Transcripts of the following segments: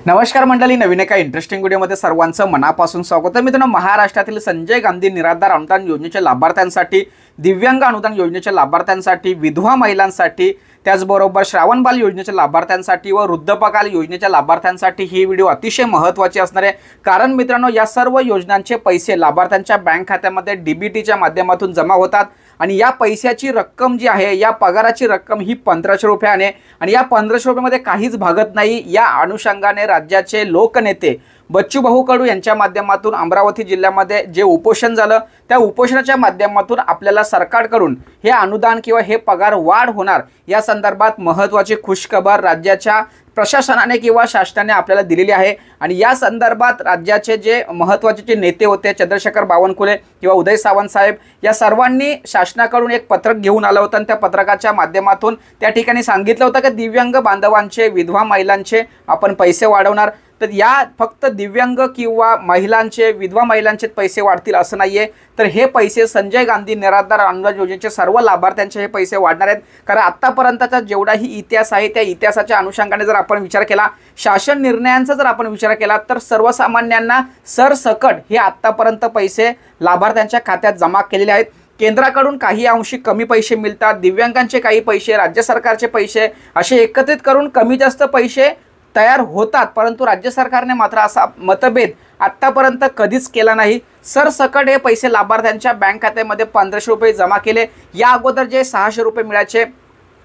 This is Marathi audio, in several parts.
नमस्कार मंडळी, नवीन एका इंटरेस्टिंग व्हिडिओमध्ये सर्वांचं मनापासून स्वागत आहे। मित्रांनो, महाराष्ट्रातील संजय गांधी निराधार अनुदान योजनेच्या लाभार्थ्यांसाठी, दिव्यांग अनुदान योजनेच्या लाभार्थ्यांसाठी, विधवा महिलांसाठी, त्याचबरोबर श्रावणबाल योजनेच्या लाभार्थ्यांसाठी व वृद्धपकाल योजनेच्या लाभार्थ्यांसाठी ही व्हिडिओ अतिशय महत्त्वाची असणार आहे। कारण मित्रांनो, या सर्व योजनांचे पैसे लाभार्थ्यांच्या बँक खात्यामध्ये डीबीटीच्या माध्यमातून जमा होतात आणि या पैशाची रक्कम जी आहे, या पगाराची रक्कम ही 1500 रुपये आहे आणि या 1500 रुपयामध्ये काहीच भागत नाही। या अनुषंगाने राज्याचे लोकनेते बच्चूभाऊ कडू यांच्या माध्यमातून अमरावती जिल्ह्यामध्ये जे उपोषण झालं, त्या उपोषणाच्या माध्यमातून आपल्याला सरकारकडून हे अनुदान किंवा हे पगार वाढ होणार या संदर्भात महत्त्वाची खुशखबर राज्याच्या प्रशासनाने किंवा शासनाने आपल्याला दिलेली आहे। आणि या संदर्भात राज्याचे जे महत्त्वाचे जे नेते होते, चंद्रशेखर बावनकुळे किंवा उदय सामंत साहेब, या सर्वांनी शासनाकडून एक पत्रक घेऊन आलं होतं आणि त्या पत्रकाच्या माध्यमातून त्या ठिकाणी सांगितलं होतं की दिव्यांग बांधवांचे, विधवा महिलांचे आपण पैसे वाढवणार। तर या फक्त दिव्यांग किंवा महिलांचे, विधवा महिलांचे पैसे वाढतील असं नाहीये, तर हे पैसे संजय गांधी निराधार अनुदान योजनेचे सर्व लाभार्थ्यांचे हे पैसे वाढणार आहेत। कारण आतापर्यंतचा जेवढाही इतिहास आहे, त्या इतिहासाच्या अनुषंगाने जर आपण विचार केला, शासन निर्णयांचा जर आपण विचार केला, तर सर्वसामान्यांना सरसकट हे आतापर्यंत पैसे लाभार्थ्यांच्या खात्यात जमा केलेले आहेत। केंद्राकडून काही अंशी कमी पैसे मिळतात, दिव्यांगांचे काही पैसे, राज्य सरकारचे पैसे, असे एकत्रित करून कमी जास्त पैसे तयार होतात। परंतु राज्य सरकारने मात्र असा मतभेद आतापर्यंत कधीच केला नाही। सरसकट हे पैसे लाभार्थ्यांच्या बँक खात्यामध्ये 1500 रुपये जमा केले। या अगोदर जे 600 रुपये मिळायचे,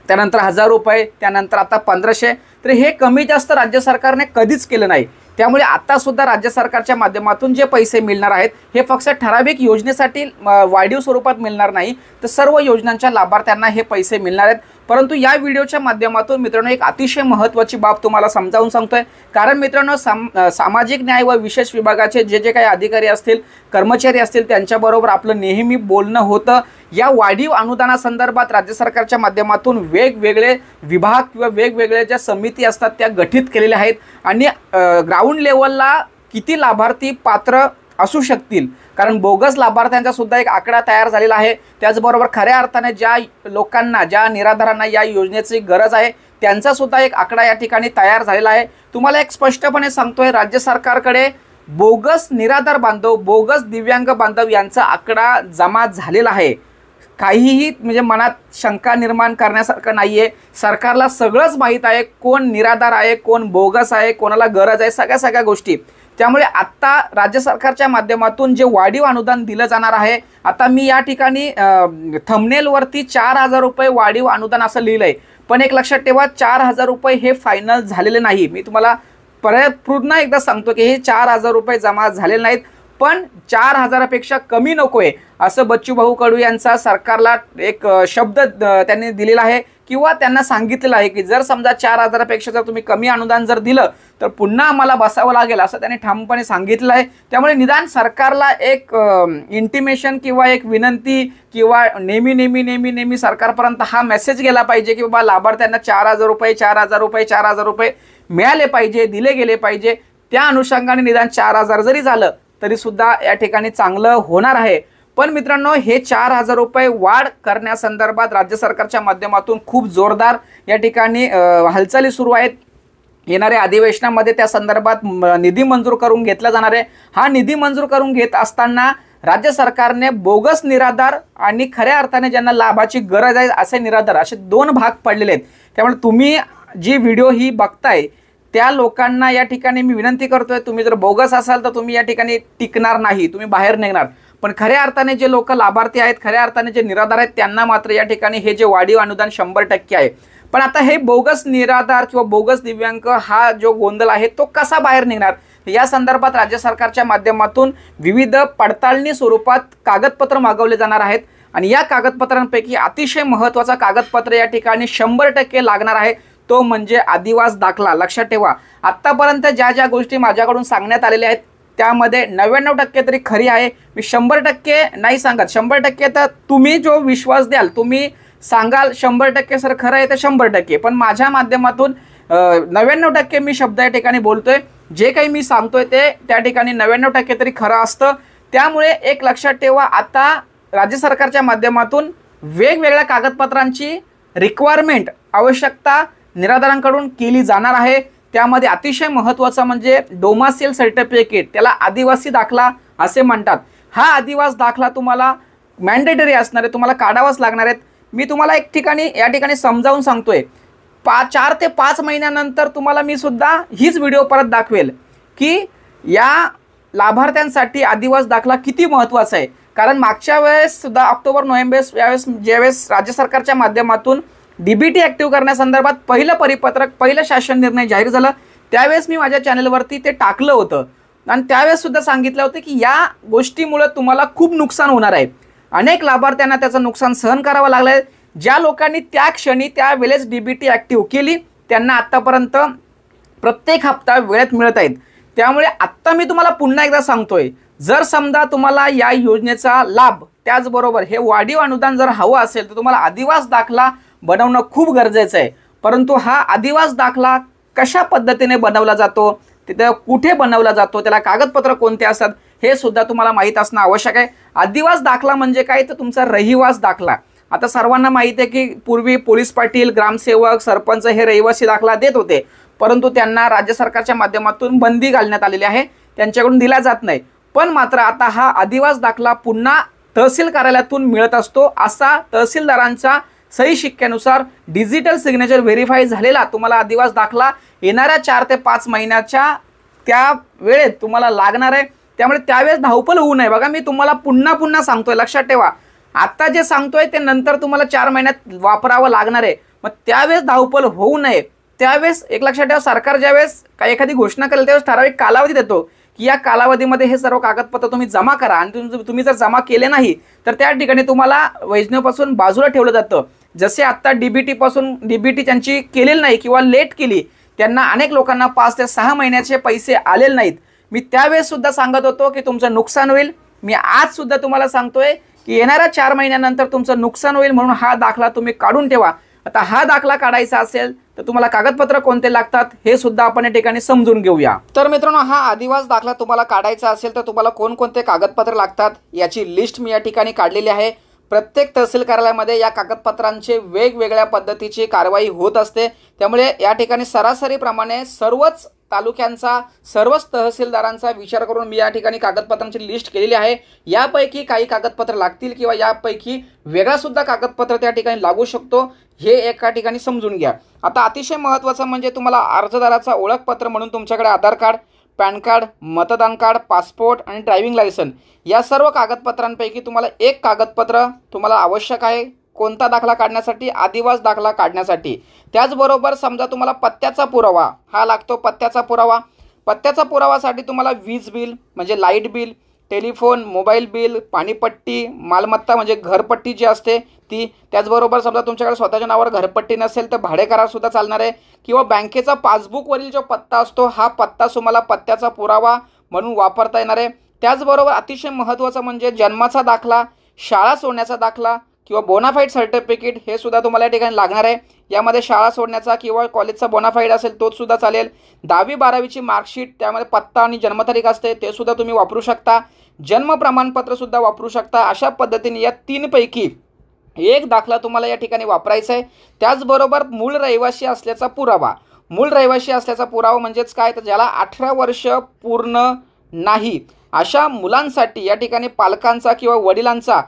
त्यानंतर 1000 रुपये, त्यानंतर आता 1500, तर हे कमी जास्त राज्य सरकारने कधीच केलं नाही। त्यामुळे आता सुद्धा राज्य सरकारच्या माध्यमातून जे पैसे मिळणार आहेत, हे फक्त ठराविक योजनेसाठी वाढीव स्वरूपात मिळणार नाही, तर सर्व योजनांच्या लाभार्थ्यांना हे पैसे मिळणार आहेत। परंतु या व्हिडिओच्या माध्यमातून मित्रांनो एक अतिशय महत्त्वाची बाब तुम्हाला समजावून सांगतोय। कारण मित्रांनो, सामाजिक न्याय व विशेष विभागाचे जे काही अधिकारी असतील, कर्मचारी असतील, त्यांच्याबरोबर आपलं नेहमी बोलणं होतं। या वाढीव अनुदानासंदर्भात राज्य सरकारच्या माध्यमातून वेगवेगळे विभाग किंवा वेगवेगळे ज्या समिती असतात त्या गठीत केलेल्या आहेत आणि ग्राउंड लेवलला किती लाभार्थी पात्र असू शकतील, कारण बोगस लाभार्थ्यांचा सुद्धा एक आकडा तयार झालेला आहे। त्याचबरोबर खऱ्या अर्थाने ज्या लोकांना, ज्या निराधारांना या योजनेची गरज आहे, त्यांचा सुद्धा एक आकडा या ठिकाणी तयार झालेला आहे। तुम्हाला एक स्पष्टपणे सांगतोय, राज्य सरकारकडे बोगस निराधार बांधव, बोगस दिव्यांग बांधव यांचा आकडा जमा झालेला आहे। काहीही म्हणजे मनात शंका निर्माण करण्यासारखं नाहीये। सरकारला सगळंच माहीत आहे, कोण निराधार आहे, कोण बोगस आहे, कोणाला गरज आहे, सगळ्या गोष्टी। त्यामुळे आता राज्य सरकारच्या माध्यमातून जे वाढीव अनुदान दिलं जाणार आहे, आता मी या ठिकाणी थंबनेलवरती 4000 रुपये वाढीव अनुदान असं लिहिलंय, पण एक लक्षात ठेवा, 4000 रुपये हे फायनल झालेले नाही। मी तुम्हाला परत पुन्हा एकदा सांगतो की हे 4000 रुपये जमा झालेले नाहीत, पण 4000पेक्षा कमी नकोय असं बच्चूभाऊ कडू यांचा सरकारला एक शब्द त्यांनी दिलेला आहे किंवा त्यांना सांगितलेलं आहे की जर समजा 4000पेक्षा जर तुम्ही कमी अनुदान जर दिलं तर पुन्हा आम्हाला बसावं लागेल, असं त्यांनी ठामपणे सांगितलं आहे। त्यामुळे निदान सरकारला एक इंटिमेशन किंवा एक विनंती किंवा नेहमी सरकारपर्यंत हा मेसेज गेला पाहिजे की बाबा लाभार्थ्यांना 4000 रुपये 4000 रुपये 4000 रुपये मिळाले पाहिजे, दिले गेले पाहिजे। त्या अनुषंगाने निदान 4000 जरी झालं तरी सुद्धा या ठिकाणी चांगलं होणार आहे। पण मित्रांनो, हे 4000 रुपये वाढ करण्यासंदर्भात राज्य सरकारच्या माध्यमातून खूप जोरदार या ठिकाणी हालचाली सुरू आहेत। येणाऱ्या अधिवेशनामध्ये त्या संदर्भात निधी मंजूर करून घेतला जाणार आहे। हा निधी मंजूर करून घेत असताना राज्य सरकारने बोगस निराधार आणि खऱ्या अर्थाने ज्यांना लाभाची गरज आहे असे निराधार, असे दोन भाग पडलेले आहेत। त्यामुळे तुम्ही जी व्हिडिओ ही बघताय त्या लोकांना या ठिकाणी मी विनंती करतोय, तुम्ही जर बोगस असाल तर तुम्ही या ठिकाणी टिकणार नाही, तुम्ही बाहेर निघणार। पण खऱ्या अर्थाने जे लोक लाभार्थी आहेत, खऱ्या अर्थाने जे निराधार आहेत, त्यांना मात्र या ठिकाणी हे जे वाढीव अनुदान 100% आहे। पण आता हे बोगस निराधार किंवा बोगस दिव्यांग हा जो गोंधळ आहे तो कसा बाहेर निघणार, या संदर्भात राज्य सरकारच्या माध्यमातून विविध पडताळणी स्वरूपात कागदपत्र मागवले जाणार आहेत आणि या कागदपत्रांपैकी अतिशय महत्त्वाचा कागदपत्र या ठिकाणी 100% लागणार आहे, तो म्हणजे आदिवास दाखला। लक्षात ठेवा, आतापर्यंत ज्या ज्या गोष्टी माझ्याकडून सांगण्यात आलेल्या आहेत त्यामध्ये 99% तरी खरी आहे। मी 100% नाही सांगत, 100% तर तुम्ही जो विश्वास द्याल, तुम्ही सांगाल 100% सर खरं आहे तर 100%, पण माझ्या माध्यमातून 99% मी शब्द या ठिकाणी बोलतोय। जे काही मी सांगतोय ते त्या ठिकाणी 99% तरी खरं असतं। त्यामुळे एक लक्षात ठेवा, आता राज्य सरकारच्या माध्यमातून वेगवेगळ्या कागदपत्रांची रिक्वायरमेंट, आवश्यकता निराधारांकडून केली जाणार आहे। त्यामध्ये अतिशय महत्त्वाचा म्हणजे डोमासिल सर्टिफिकेट, त्याला आदिवासी दाखला असे म्हणतात. हा आदिवासी दाखला तुम्हाला मॅन्डेटरी असणार आहे, तुम्हाला काढावाच लागणार आहे. मी तुम्हाला या ठिकाणी समजावून सांगतोय. 4 ते 5 महिन्यानंतर तुम्हाला मी सुद्धा हीच व्हिडिओ परत दाखवेल की या लाभार्थ्यांसाठी आदिवासी दाखला किती महत्त्वाचा आहे. कारण मागच्या वेळेस सुद्धा ऑक्टोबर नोव्हेंबर यावेळेस ज्यावेळेस राज्य सरकारच्या माध्यमातून DBT ॲक्टिव्ह करण्यासंदर्भात पहिलं परिपत्रक, पहिलं शासन निर्णय जाहीर झाला, त्यावेळेस मी माझ्या चॅनलवरती ते टाकलं होतं आणि त्यावेळेस सुद्धा सांगितलं होतं की या गोष्टीमुळे तुम्हाला खूप नुकसान होणार आहे. अनेक लाभार्थ्यांना त्याचं नुकसान सहन करावं लागलं आहे. ज्या लोकांनी त्या क्षणी त्यावेळेस DBT ॲक्टिव्ह केली त्यांना आत्तापर्यंत प्रत्येक हप्ता वेळेत मिळत आहेत. त्यामुळे आत्ता मी तुम्हाला पुन्हा एकदा सांगतोय, जर समजा तुम्हाला या योजनेचा लाभ, त्याचबरोबर हे वाढीव अनुदान जर हवं असेल तर तुम्हाला आदिवासी दाखला बनवणं खूप गरजेचं आहे. परंतु हा आदिवासी दाखला कशा पद्धतीने बनवला जातो, तिथे कुठे बनवला जातो, त्याला कागदपत्र कोणते असतात हे सुद्धा तुम्हाला माहीत असणं आवश्यक आहे. आदिवासी दाखला म्हणजे काय तर तुमचा रहिवास दाखला. आता सर्वांना माहिती आहे की पूर्वी पोलीस पाटील, ग्रामसेवक, सरपंच हे रहिवासी दाखला देत होते, परंतु त्यांना राज्य सरकारच्या माध्यमातून बंदी घालण्यात आलेली आहे, त्यांच्याकडून दिला जात नाही. पण मात्र आता हा आदिवासी दाखला पुन्हा तहसील कार्यालयातून मिळत असतो. असा तहसीलदारांच्या सही शिक्क्यानुसार डिजिटल सिग्नेचर व्हेरीफाय झालेला तुम्हाला आदिवासी दाखला येणाऱ्या 4 ते 5 महिन्याच्या त्या वेळेत तुम्हाला लागणार आहे. त्यामुळे त्यावेळेस धावपळ होऊ नये. बघा, मी तुम्हाला पुन्हा सांगतोय, लक्षात ठेवा. आता जे सांगतोय ते नंतर तुम्हाला 4 महिन्यात वापरावं लागणार आहे. मग त्यावेळेस धावपळ होऊ नये. त्यावेळेस एक लक्षात ठेवा, सरकार ज्यावेळेस काही एखादी घोषणा करेल त्यावेळेस ठराविक कालावधी देतो की या कालावधीमध्ये हे सर्व कागदपत्र तुम्ही जमा करा आणि तुम्ही जर जमा केले नाही तर त्या ठिकाणी तुम्हाला योजनेपासून बाजूला ठेवलं जातं. जसे आत्ता DBT त्यांची केलेली नाही किंवा लेट केली, त्यांना अनेक लोकांना 5 ते 6 महिन्याचे पैसे आलेले नाहीत. मी त्यावेळेस सुद्धा सांगत होतो की तुमचं नुकसान होईल. मी आज सुद्धा तुम्हाला सांगतोय की येणाऱ्या 4 महिन्यानंतर तुमचं नुकसान होईल, म्हणून हा दाखला तुम्ही काढून ठेवा. आता हा दाखला काढायचा असेल तर तुम्हाला कागदपत्र कोणते लागतात हे सुद्धा आपण या ठिकाणी समजून घेऊया. तर मित्रांनो, हा आदिवासी दाखला तुम्हाला काढायचा असेल तर तुम्हाला कोणकोणते कागदपत्र लागतात याची लिस्ट मी या ठिकाणी काढलेली आहे. प्रत्येक तहसील कार्यालयामध्ये या कागदपत्रांचे वेगवेगळ्या पद्धतीची कारवाई होत असते. त्यामुळे या ठिकाणी सरासरीप्रमाणे सर्वच तालुक्यांचा, सर्वच तहसीलदारांचा विचार करून मी या ठिकाणी कागदपत्रांची लिस्ट केलेली आहे. यापैकी काही कागदपत्र लागतील किंवा यापैकी वेगळा सुद्धा कागदपत्र त्या ठिकाणी लागू शकतो, हे एका ठिकाणी समजून घ्या. आता अतिशय महत्त्वाचं म्हणजे तुम्हाला अर्जदाराचा ओळखपत्र म्हणून तुमच्याकडे आधार कार्ड, पॅन कार्ड, मतदान कार्ड, पासपोर्ट आणि ड्रायव्हिंग लायसन्स या सर्व कागदपत्रांपैकी तुम्हाला एक कागदपत्र तुम्हाला आवश्यक आहे. कोणता दाखला काढण्यासाठी? आदिवासी दाखला काढण्यासाठी. त्याचबरोबर समजा तुम्हाला पत्त्याचा पुरावा हा लागतो. पत्त्याचा पुरावासाठी तुम्हाला वीज बिल म्हणजे light bill, telephone, mobile bill, पाणीपट्टी, मालमत्ता म्हणजे घरपट्टी जी असते ती, त्याचबरोबर समजा तुमच्याकडे स्वतःच्या नावावर घरपट्टी नसेल तर भाडे करार सुद्धा चालणार आहे, किंवा बँकेचा पासबुकवरील जो पत्ता असतो हा पत्ता तुम्हाला पत्त्याचा पुरावा म्हणून वापरता येणार आहे. त्याचबरोबर अतिशय महत्त्वाचं म्हणजे जन्माचा दाखला, शाळा सोडण्याचा दाखला किंवा बोनाफाईड सर्टिफिकेट हे सुद्धा तुम्हाला या ठिकाणी लागणार आहे. यामध्ये शाळा सोडण्याचा किंवा कॉलेजचा बोनाफाईड असेल तो सुद्धा चालेल. 10वी 12वीची मार्कशीट, त्यामध्ये पत्ता आणि जन्मतारीख असते ते सुद्धा तुम्ही वापरू शकता. जन्म प्रमाणपत्र सुद्धा वापरू शकता. अशा पद्धतीने या 3 पैकी एक दाखला तुम्हाला या ठिकाणी वापरायचा आहे. त्याचबरोबर मूळ रहिवासी असल्याचा पुरावा. मूळ रहिवासी असल्याचा पुरावा म्हणजेच काय, तर ज्याला 18 वर्ष पूर्ण नाही अशा मुलांसाठी या ठिकाणी पालकांचा किंवा वडिलांचा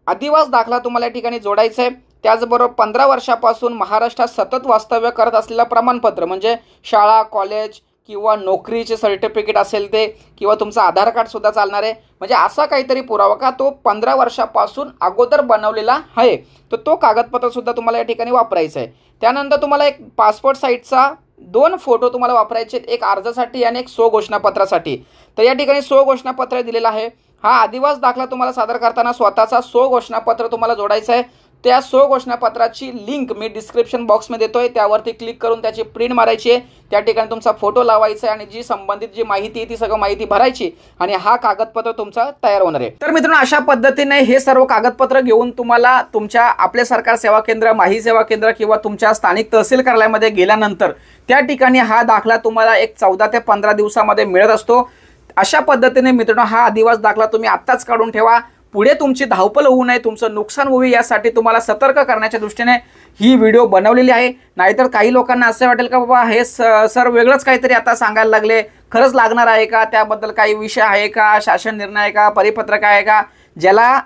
आदिवासी दाखला तुम्हाला या ठिकाणी जोडायचा आहे. त्याचबरोबर 15 वर्षापासून महाराष्ट्रात सतत वास्तव्य करत असलेलं प्रमाणपत्र म्हणजे शाळा, कॉलेज किंवा नोकरीचे सर्टिफिकेट असेल ते, किंवा तुमचं आधार कार्ड सुद्धा चालणार आहे. म्हणजे असा काहीतरी पुरावा का तो 15 वर्षापासून अगोदर बनवलेला आहे, तर तो कागदपत्र सुद्धा तुम्हाला या ठिकाणी वापरायचं आहे. त्यानंतर तुम्हाला एक पासपोर्ट साईजचा 2 फोटो तुम्हाला वापरायचे, एक अर्जासाठी आणि एक स्वघोषणापत्रासाठी. तर या ठिकाणी स्वघोषणापत्र दिलेलं आहे. हा आदिवासी दाखला तुम्हाला सादर करताना स्वतःचा स्वघोषणापत्र तुम्हाला जोडायचं आहे. त्या स्वघोषणापत्राची लिंक मी डिस्क्रिप्शन बॉक्समध्ये देतोय, त्यावरती क्लिक करून त्याची प्रिंट मारायची आहे. त्या ठिकाणी तुमचा फोटो लावायचा आहे आणि जी संबंधित जी माहिती आहे ती सगळं माहिती भरायची आणि हा कागदपत्र तुमचा तयार होणार आहे. तर मित्रांनो, अशा पद्धतीने हे सर्व कागदपत्र घेऊन तुम्हाला तुमच्या आपले सरकार सेवा केंद्र, माही सेवा केंद्र किंवा तुमच्या स्थानिक तहसील कार्यालयामध्ये गेल्यानंतर त्या ठिकाणी हा दाखला तुम्हाला एक 14 ते 15 दिवसामध्ये मिळत असतो. अशा पद्धतीने मित्रांनो, हा आदिवासी दाखला तुम्ही आत्ताच काढून ठेवा. पुढे तुमची धावपळ होऊ नये, तुमचं नुकसान होऊ यासाठी तुम्हाला सतर्क करण्याच्या दृष्टीने ही व्हिडिओ बनवलेली आहे। नाहीतर काही लोकांना असं वाटेल का बाबा हे सर वेगळंच काहीतरी आता सांगायला लागले, खरंच लागणार आहे का, त्याबद्दल काही विषय आहे का, शासन निर्णय आहे का, परिपत्रक आहे का। ज्याला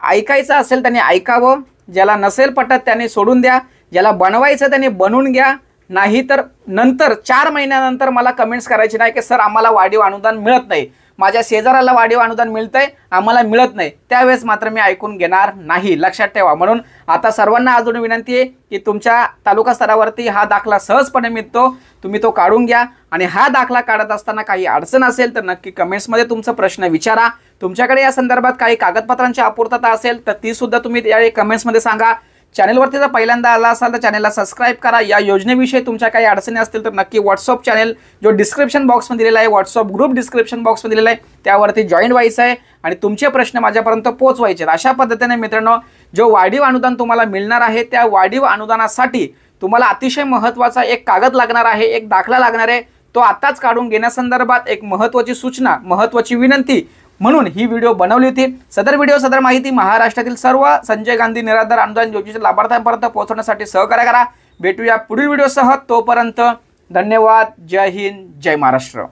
ऐकायचं असेल त्याने ऐकावं, ज्याला नसेल पटत त्याने सोडून द्या, ज्याला बनवायचं त्याने बनवून घ्या। नाही तर नंतर 4 महिन्यानंतर मला कमेंट्स करायची नाही की सर आम्हाला वाढीव अनुदान मिळत नाही, माझ्या शेजाऱ्याला वाढीव अनुदान मिळतंय, आम्हाला मिळत नाही, त्यावेळेस मात्र मी ऐकून घेणार नाही, लक्षात ठेवा। म्हणून आता सर्वांना अजून विनंती आहे की तुमच्या तालुका स्तरावरती हा दाखला सहजपणे मिळतो, तुम्ही तो काढून घ्या। आणि हा दाखला काढत असताना काही अडचण असेल तर नक्की कमेंट्समध्ये तुमचा प्रश्न विचारा। तुमच्याकडे या संदर्भात काही कागदपत्रांची अपूर्तता असेल तर ती सुद्धा तुम्ही या कमेंट्समध्ये सांगा। चॅनलवरती जर पहिल्यांदा आला असाल तर चॅनलला सबस्क्राईब करा। या योजनेविषयी तुमच्या काही अडचणी असतील तर नक्की व्हॉट्सअप चॅनल जो डिस्क्रिप्शन बॉक्समध्ये दिलेला आहे, व्हॉट्सअप ग्रुप डिस्क्रिप्शन बॉक्समध्ये दिलेला आहे, त्यावरती जॉईन व्हायचं आहे आणि तुमचे प्रश्न माझ्यापर्यंत पोहोचवायचे। अशा पद्धतीने मित्रांनो जो वाढीव अनुदान तुम्हाला मिळणार आहे त्या वाढीव अनुदानासाठी तुम्हाला अतिशय महत्त्वाचा एक कागद लागणार आहे, एक दाखला लागणार आहे, तो आताच काढून घेण्यासंदर्भात एक महत्त्वाची सूचना, महत्त्वाची विनंती म्हणून ही व्हिडिओ बनवली होती। सदर व्हिडिओ सदर माहिती महाराष्ट्रातील सर्व संजय गांधी निराधार अनुदान योजनेच्या लाभार्थ्यांपर्यंत पोहोचवण्यासाठी सहकार्य करा। भेटूया पुढील व्हिडिओसह, तोपर्यंत धन्यवाद। जय हिंद, जय महाराष्ट्र।